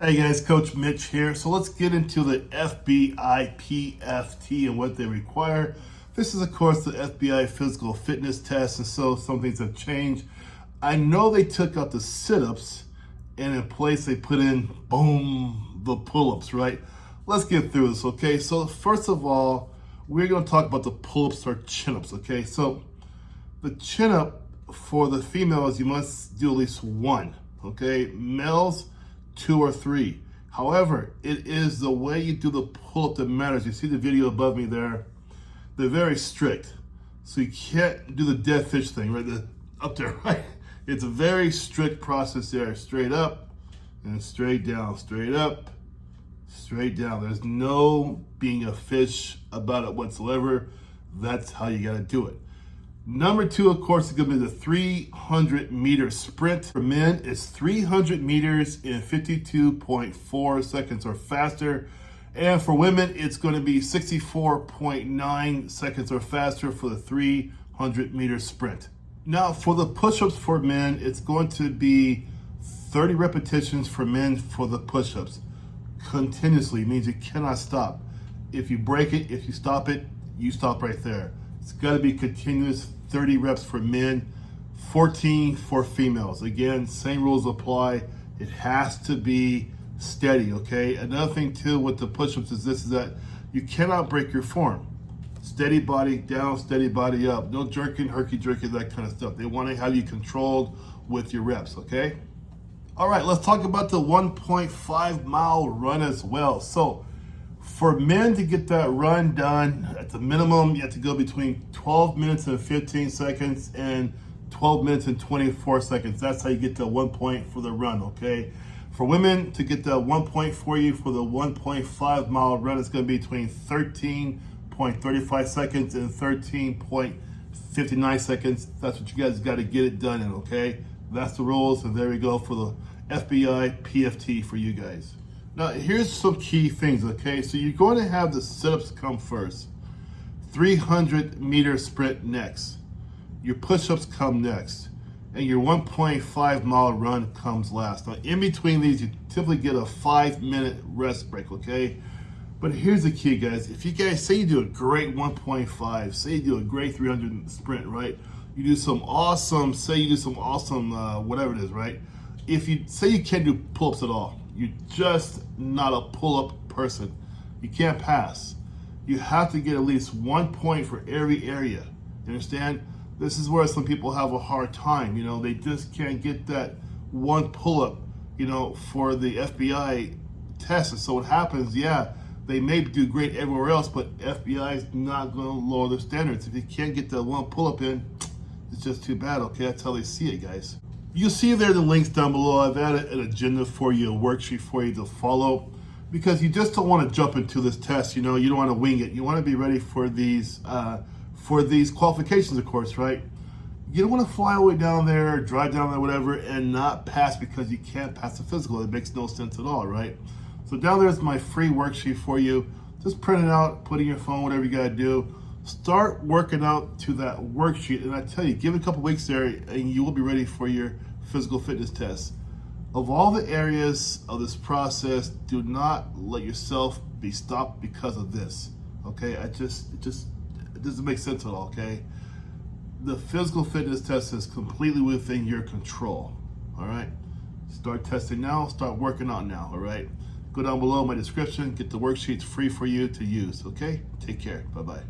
Hey guys, Coach Mitch here. So let's get into the FBI PFT and what they require. This is, of course, the FBI physical fitness test, and so some things have changed. I know they took out the sit-ups, and in place they put in, boom, the pull-ups, right? Let's get through this, okay? So first of all, we're going to talk about the pull-ups or chin-ups, okay? So the chin-up for the females, you must do at least one, okay? Males, 2 or 3. However, it is the way you do the pull-up that matters. You see the video above me there? They're very strict. So you can't do the dead fish thing, right? Up there, right? It's a very strict process there. Straight up and straight down, straight up, straight down. There's no being a fish about it whatsoever. That's how you gotta do it. Number 2, of course, is going to be the 300-meter sprint. For men, it's 300 meters in 52.4 seconds or faster. And for women, it's going to be 64.9 seconds or faster for the 300-meter sprint. Now, for the push-ups for men, it's going to be 30 repetitions for men for the push-ups. Continuously means you cannot stop. If you break it, if you stop it, you stop right there. It's got to be continuous, 30 reps for men, 14 for females. Again, same rules apply. It has to be steady, okay? Another thing too with the push-ups is that you cannot break your form. Steady body down, steady body up. No jerking, herky-jerky, that kind of stuff. They want to have you controlled with your reps, okay? All right, let's talk about the 1.5 mile run as well. So, for men to get that run done, at the minimum, you have to go between 12 minutes and 15 seconds and 12 minutes and 24 seconds. That's how you get the 1 point for the run, okay? For women, to get the 1 point for you for the 1.5 mile run, it's going to be between 13.35 seconds and 13.59 seconds. That's what you guys got to get it done in, okay? That's the rules, and there we go for the FBI PFT for you guys. Now, here's some key things, okay? So you're going to have the sit-ups come first. 300-meter sprint next. Your push-ups come next. And your 1.5 mile run comes last. Now, in between these, you typically get a 5-minute rest break, okay? But here's the key, guys. If you guys say you do a great 1.5, say you do a great 300 sprint, right? You do some awesome, whatever it is, right? If you say you can't do pull-ups at all, you're just not a pull-up person. You can't pass. You have to get at least 1 point for every area. You understand? This is where some people have a hard time. You know, they just can't get that one pull-up, you know, for the FBI test. And so what happens, yeah, they may do great everywhere else, but FBI is not going to lower their standards. If you can't get that one pull-up in, it's just too bad, okay? That's how they see it, guys. You'll see there the links down below. I've added an agenda for you, a worksheet for you to follow, because you just don't want to jump into this test. You know, you don't want to wing it. You want to be ready for these qualifications, of course, right? You don't want to fly all the way down there, drive down there, whatever, and not pass because you can't pass the physical. It makes no sense at all, right? So down there's my free worksheet for you. Just print it out, put it in your phone, whatever you got to do. Start working out to that worksheet, and I tell you, give it a couple weeks there, and you will be ready for your physical fitness test. Of all the areas of this process, do not let yourself be stopped because of this. Okay, it doesn't make sense at all. Okay, the physical fitness test is completely within your control. All right, start testing now. Start working out now. All right, go down below my description. Get the worksheets free for you to use. Okay, take care. Bye bye.